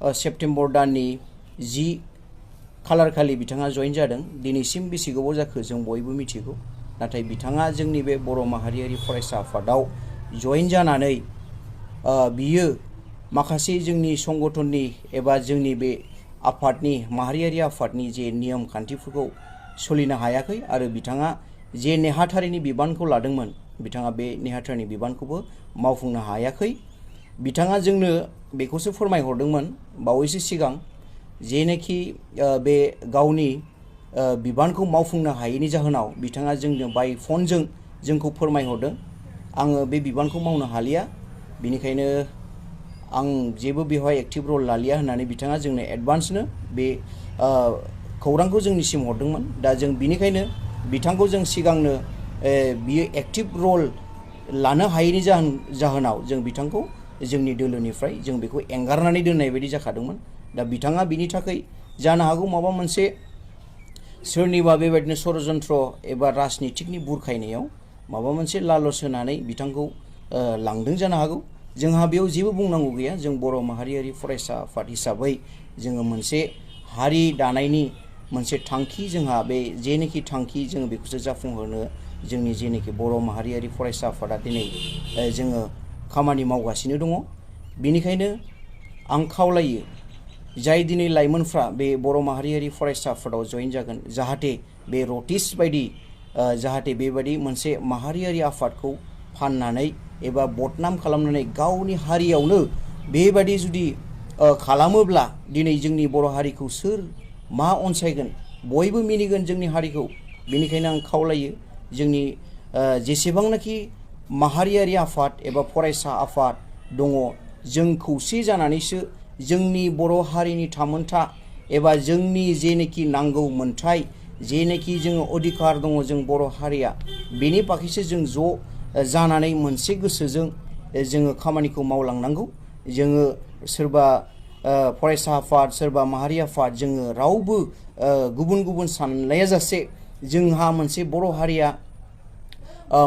September दाननि 10 खालार खालि बिथाङा जइन जादों। दिनैसिम बेसे गोबाव जाखो जों बयबो मिथिगौ, नाथाय बिथाङा जोंनि बे बर' माहारियारि फरायसा आफादाव जइन जानानै बियो माखासे जोंनि संगठननि एबा जोंनि बे आफादनि माहारियारि आफादनि जे नियम खान्थिफोरखौ सोलिनो हायाखै आरो बिथाङा जे नेहाथारिनि बिबानखौ लादोंमोन बिथाङा बे नेहाथारिनि बिबानखौबो मावफुंनो हायाखै। बिथाङा जोंनो बेखौसो फोरमायहरदोंमोन बावैसो सिगां जेनोखि बे गावनि बिबानखौ मावफुंनो हायैनि जाहोनाव बिथाङा जोंनो बाय फनजों जोंखौ फोरमायहरदों, आङो बे बिबानखौ मावनो हालिया, बिनिखायनो आं जेबो बेवहाय एक्टिभ रल लालिया होननानै बिथाङा जोंनो एडभान्सनो बे खौरांखौ जोंनिसिम हरदोंमोन। दा जों बिनिखायनो बिथांखौ जों सिगांनो बियो एक्टिभ रल लानो हायैनि जाहोनाव जों बिथांखौ जोंनि दोलोनिफ्राय जों बेखौ एंगारनानै दोननाय बायदि जाखादोंमोन। दा बिथाङा बिनि थाखाय जानो हागौ माबा मोनसे सोरनिबा बेबायदिनो षड़यन्त्र एबा राजनितिकनि बुरखायनायाव माबा मोनसे लालस होनानै बिथांखौ लांदों जानो हागौ। जोंहा बेयाव जेबो बुंनांगौ गैया। जों बर' माहारियारि फरायसा आफाद हिसाबै जोङो मोनसे हारि दानायनि मोनसे थांखि, जोंहा बे जेनोखि थांखि जोङो बेखौसो जाफुंहोनो जोंनि जेनोखि बर' माहारियारि फरायसा आफादा दिनै जोङो खामानि मावगासिनो दङ। बेनिखायनो आं खावलायो जाय दिनै लाइमोनफ्रा बे बर' माहारियारि फरायसा आफादाव जइन जागोन, जाहाथे बे रटिस बायदि जाहाथे बेबायदि मोनसे माहारियारि आफादखौ फाननानै एबा बदनाम खालामनानै गावनि हारियावनो बेबायदि जुदि खालामोब्ला दिनै जोंनि बर' हारिखौ सोर मा अनसायगोन, बयबो मिनिगोन जोंनि हारिखौ। बेनिखायनो आं खावलायो जोंनि जेसेबांनाखि माहारियारि आफाद एबा फरायसा आफाद दङ, जों खौसे जानानैसो जोंनि बर' हारिनि थामोनथा एबा जोंनि जेनोखि नांगौ मोन्थाय, जेनोखि जोङो अधिकार दङ जों बर' हारिया, बेनि बागैसो जों ज' जानानै मोनसे गोसोजों जोङो खामानिखौ मावलांनांगौ। जोङो सोरबा फरायसा आफाद, सोरबा माहारि आफाद, जोङो रावबो गुबुन गुबुन सानलायाजासे जोंहा मोनसे बर' हारिया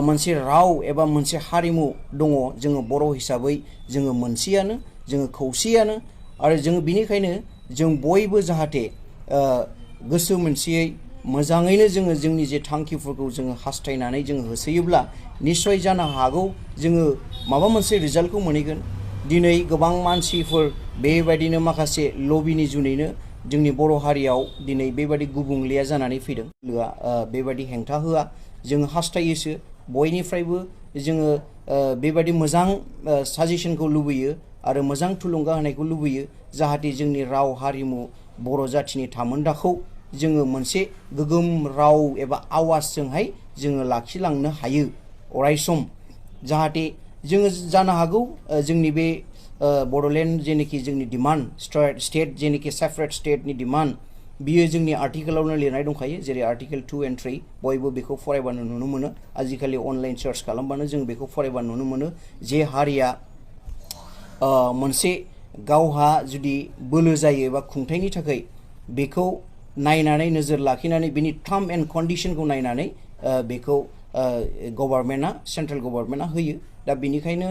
मोनसे राव एबा मोनसे हारिमु दङ। जोङो बर' हिसाबै जोङो मोनसेयानो, जोङो खौसेयानो, आरो जोङो बिनिखायनो जों बयबो जाहाथे गोसो मोनसेयै मोजाङैनो जोङो जोंनि जे थांखिफोरखौ जोङो हास्थायनानै जोङो होसोयोब्ला निस्सय जानो हागौ जोङो माबा मोनसे रिजाल्टखौ मोनहैगोन। दिनै गोबां मानसिफोर बेबायदिनो माखासे लबिनि जुनैनो जोंनि बर' हारियाव दिनै बेबायदि गुबुंलेया जानानै फैदों। बेबायदि हेंथा होआ, जोङो हास्थायोसो बयनिफ्रायबो जोङो बेबायदि मोजां साजेसनखौ लुबैयो आरो मोजां थुलुंगा होनायखौ लुबैयो, जाहाथे जोंनि राव हारिमु बर' जाथिनि थामोन्दाखौ जोङो मोनसे गोगोम राव एबा आवाजजोंहाय जोङो लाखिलांनो हायो अरायसम। जाहाथे जोङो जानो हागौ जोंनि बे बड'लेण्ड जेनोखि जोंनि डिमान्ड, स्टेट जेनोखि सेपारेट स्टेटनि डिमान्ड, बियो जोंनि आर्टिकेलावनो लिरनाय दंखायो, जेरै आर्टिकेल 2 and 3 बयबो बेखौ फरायबानो नुनो मोनो। आजिखालि अनलाइन सार्च खालामबानो जों बेखौ फरायबानो नुनो मोनो जे हारिया मोनसे गावहा जुदि बोलो जायो एबा खुंथायनि थाखाय बेखौ नायनानै नोजोर लाखिनानै बिनि टार्म एन्ड कन्डिशनखौ नायनानै बेखौ गभर्नमेन्टआ, सेन्ट्रेल गभर्नमेन्टआ होयो। दा बेनिखायनो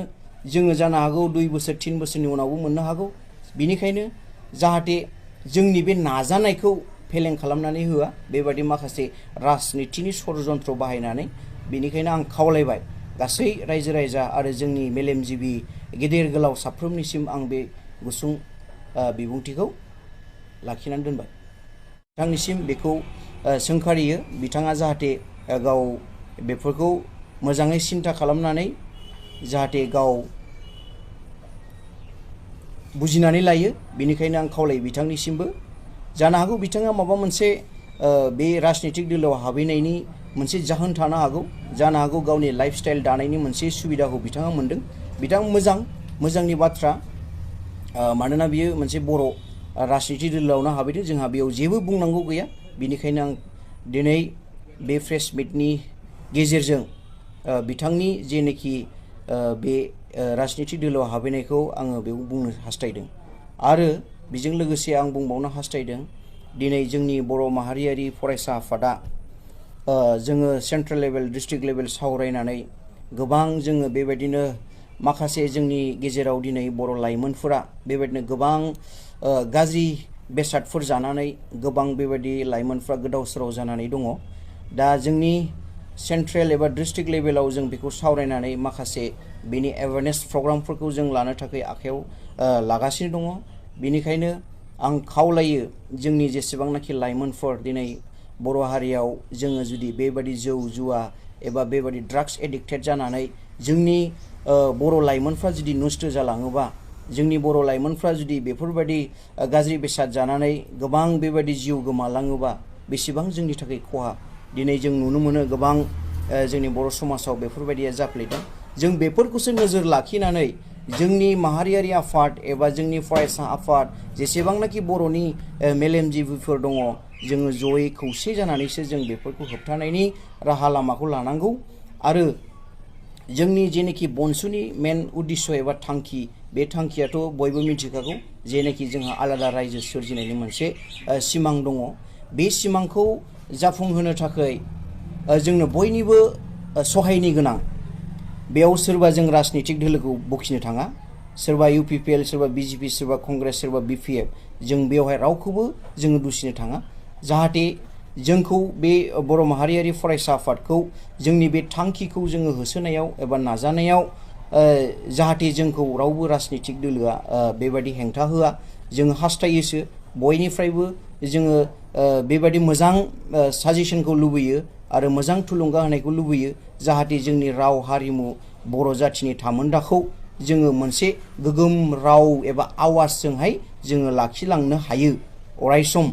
जोङो जानो हागौ 2 बोसोर 3 बोसोरनि उनावबो मोननो हागौ। बिनिखायनो जाहाथे जोंनि बे नाजानायखौ फेलें खालामनानै होआ बेबायदि माखासे राजनितिनि षड़यन्त्र बाहायनानै। बेनिखायनो आं खावलायबाय गासै रायजो राजा आरो जोंनि मेलेमजिबि गेदेर गोलाव साफ्रोमनिसिम आं बे गुसुं बिबुंथिखौ लाखिनानै दोनबाय। बिथांनिसिम बेखौ सोंखारियो बिथाङा जाहाथे गाव बेफोरखौ मोजाङै सिन्था खालामनानै जाहाथे गाव बुजिनानै लायो। बेनिखायनो आं खावलायो बिथांनिसिमबो। जानो हागौ बिथाङा माबा मोनसे बे राजनितिक दोलोआव हाबहैनायनि मोनसे जाहोन थानो हागौ, जानो हागौ गावनि लाइफ स्टाइल दानायनि मोनसे सुबिदाखौ बिथाङा मोनदों। बिथां मोजांनि बाथ्रा, मानोना बियो मोनसे बर' राजनितिक दोलोआवनो हाबैदों, जोंहा बेयाव जेबो बुंनांगौ गैया। बेनिखायनो आं दिनै बे प्रेस मिटनि गेजेरजों बिथांनि जेनोखि बे राजनितिक दोलोआव हाबैनायखौ आङो बेयाव बुंनो हास्थायदों। आरो बेजों लोगोसे आं बुंबावनो हास्थायदों दिनै जोंनि बर' माहारियारि फरायसा आफादा जोङो सेन्ट्रेल लेभेल, डिस्ट्रिक्ट लेभेल सावरायनानै गोबां जोङो बेबायदिनो माखासे जोंनि गेजेराव दिनै बर' लाइमोनफोरा बेबायदिनो गोबां गाज्रि बेसादफोर जानानै गोबां बेबायदि लाइमोनफ्रा गोदाव सोराव जानानै दङ। दा जोंनि सेन्ट्रेल एबा डिस्ट्रिक्ट लेभेलाव जों बेखौ सावरायनानै माखासे बेनि एवेयारनेस प्रग्रामफोरखौ जों लानो थाखाय आखायाव लागासिनो दङ। बेनिखायनो आं खावलायो जोंनि जेसेबांनाखि लाइमोनफोर दिनै बर' हारियाव जोङो जुदि बेबायदि जौ जुवा एबा बेबायदि ड्राग्स एडिक्टेड जानानै जोंनि बर' लाइमोनफ्रा जुदि नस्थ' जालाङोबा, जोंनि बर' लाइमोनफ्रा जुदि बेफोरबायदि गाज्रि बेसाद जानानै गोबां बेबायदि जिउ गोमालाङोबा बेसेबां जोंनि थाखाय खहा। दिनै जों नुनो मोनो गोबां जोंनि बर' समाजाव बेफोरबायदिया जाफ्लेदों। जों बेफोरखौसो नोजोर लाखिनानै जोंनि माहारियारि आफाद एबा जोंनि फरायसा आफाद जेसेबांनाखि बर'नि मेलेमजिबिफोर दङ, जोङो जयै खौसे जानानैसो जों बेफोरखौ होबथानायनि राहा लामाखौ लानांगौ। आरो जोंनि जेनोखि BoNSUनि मेन उद्देश्य एबा थांखि, बे थांखियाथ' बयबो मिथिखागौ, जेनोखि जोंहा आलादा रायजो सोरजिनायनि मोनसे सिमां दङ। बे सिमांखौ जाफुंहोनो थाखाय जोंनो बयनिबो सहायनि गोनां। बेयाव सोरबा जों राजनितिक दोलोखौ बखिनो थाङा, सोरबा UPPL, सोरबा BJP, सोरबा कंग्रेस, सोरबा BPF, जों बेवहाय रावखौबो जोङो दुसिनो थाङा। जाहाथे जोंखौ बे बर' माहारियारि फरायसा आफादखौ जोंनि बे थांखिखौ जोङो होसोनायाव एबा नाजानायाव जाहाथे जोंखौ रावबो राजनितिक दोलोआ बेबायदि हेंथा होआ। जोङो हास्थायोसो बयनिफ्रायबो जोङो बेबायदि मोजां साजेसनखौ लुबैयो आरो मोजां थुलुंगा होनायखौ लुबैयो, जाहाथे जोंनि राव हारिमु बर' जाथिनि थामोन्दाखौ जोङो मोनसे गोगोम राव एबा आवाजजोंहाय जोङो लाखिलांनो हायो अरायसम।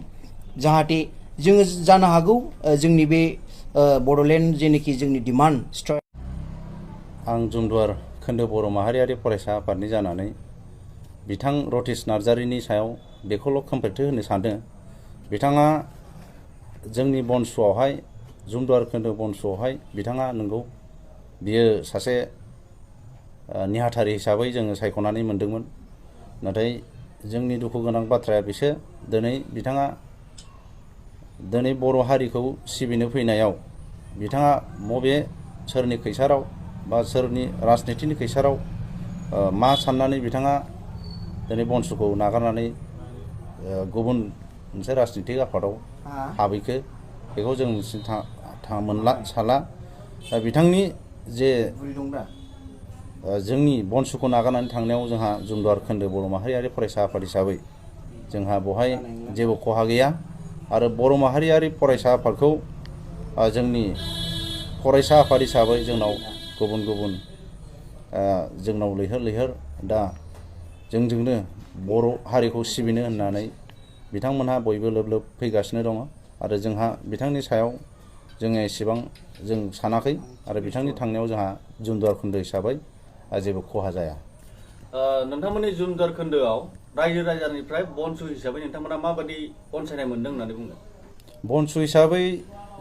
जाहाथे जोङो जानो हागौ जोंनि बे बड'लेण्ड जेनोखि जोंनि डिमान्ड। आं जुमदुवार खोन्दो बर' माहारियारि फरायसा आफादनि जानानै बिथां रतिश नार्जारिनि सायाव बेखौल' खेंफोरथि होनो सानदों। बिथाङा जोंनि BoNSUआवहाय, जुमदुवार खोन्दो BoNSUआवहाय बिथाङा नंगौ बियो सासे नेहाथारि हिसाबै जोङो सायख'नानै मोनदोंमोन। नाथाय जोंनि दुखु गोनां बाथ्राया बिसो बिथाङा दिनै बर' हारिखौ सिबिनो फैनायाव बिथाङा सोरनि खैसाराव बा सोरनि राजनितिनि खैसाराव मा साननानै बिथाङा दिनै BoNSUखौ नागारनानै गुबुन मोनसे राजनितिक आफादाव हाबैखो, बेखौ जों मोनला साला। बिथांनि जे जोंनि BoNSUखौ नागारनानै थांनायाव जोंहा जुमदुवार खोन्दो बर' माहारियारि फरायसा आफाद हिसाबै जोंहा बेवहाय जेबो खहा गैया। आरो बर' माहारियारि फरायसा आफादखौ जोंनि फरायसा आफाद हिसाबै जोंनाव गुबुन गुबुन जोंनाव लैहोर लैहोर दा जोंजोंनो बर' हारिखौ सिबिनो होननानै बिथांमोनहा बयबो लोब लोब फैगासिनो दङ। आरो जोंहा बिथांनि सायाव जोङो एसेबां जों सानाखै, आरो बिथांनि थांनायाव जोंहा जुमदुवार खोन्दो हिसाबै जेबो खहा जाया। नोंथांमोननि जुमदुवार खोन्दोआव रायजो राजानिफ्राय BoNSU हिसाबै नोंथांमोना माबायदि अनसायनाय मोनदों होननानै बुङो? BoNSU हिसाबै,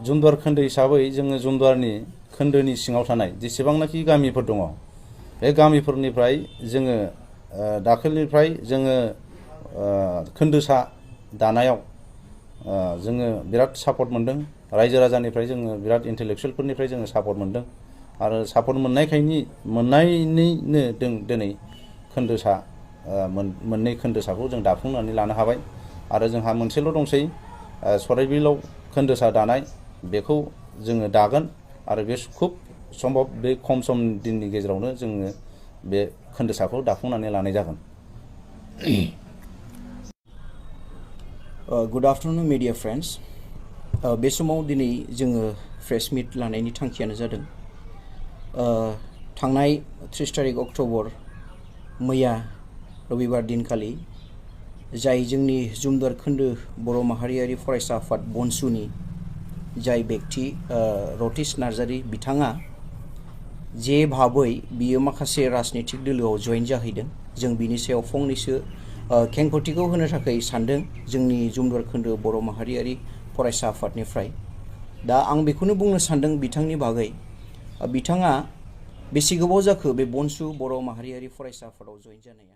जुमदुवार खोन्दो हिसाबै जोङो जुमदुवारनि खोन्दोनि सिङाव थानाय जेसेबांनाखि गामिफोर दङ, बे गामिफोरनिफ्राय जोङो दाखोलनिफ्राय जोङो खोन्दोसा दानायाव जोङो बिराद सापर्ट मोनदों। रायजो राजानिफ्राय जोङो बिराद इन्टेलेक्सुयेलफोरनिफ्राय जोङो सापर्ट मोनदों। आरो सापर्ट मोननायनिनो दिनै खोन्दोसा मोननै खोन्दोसाखौ जों दाफुंनानै लानो हाबाय। आरो जोंहा मोनसेल' दंसै सराइबिलाव खोन्दोसा दानाय, बेखौ जोङो दागोन। आरो बे खुब सम्भब बे खम सम दिननि गेजेरावनो जोङो बे खोन्दोसाखौ दाफुंनानै लानाय जागोन। Good afternoon media friends. बे समाव दिनै जोङो प्रेस मिट लानायनि थांखियानो जादों थांनाय 30 तारिख अक्ट'बर मैया रबिबार दिनखालि जाय जोंनि जुमदुवार खोन्दो बर' माहारियारि फरायसा आफाद BoNSUनि जाय बेक्ति रतिश नार्जारि, बिथाङा जे भाबै बियो माखासे राजनितिक दोलोआव जयेन जाहैदों, जों बिनि सायाव फंनैसो खेंफोरथिखौ होनो थाखाय सानदों जोंनि जुमदुवार खोन्दो बर' माहारियारि फरायसा आफादनिफ्राय। दा आं बेखौनो बुंनो सानदों बिथांनि बागै, बिथाङा बेसे गोबाव जाखो बे BoNSU बर' माहारियारि फरायसा आफादाव जयेन जानाया?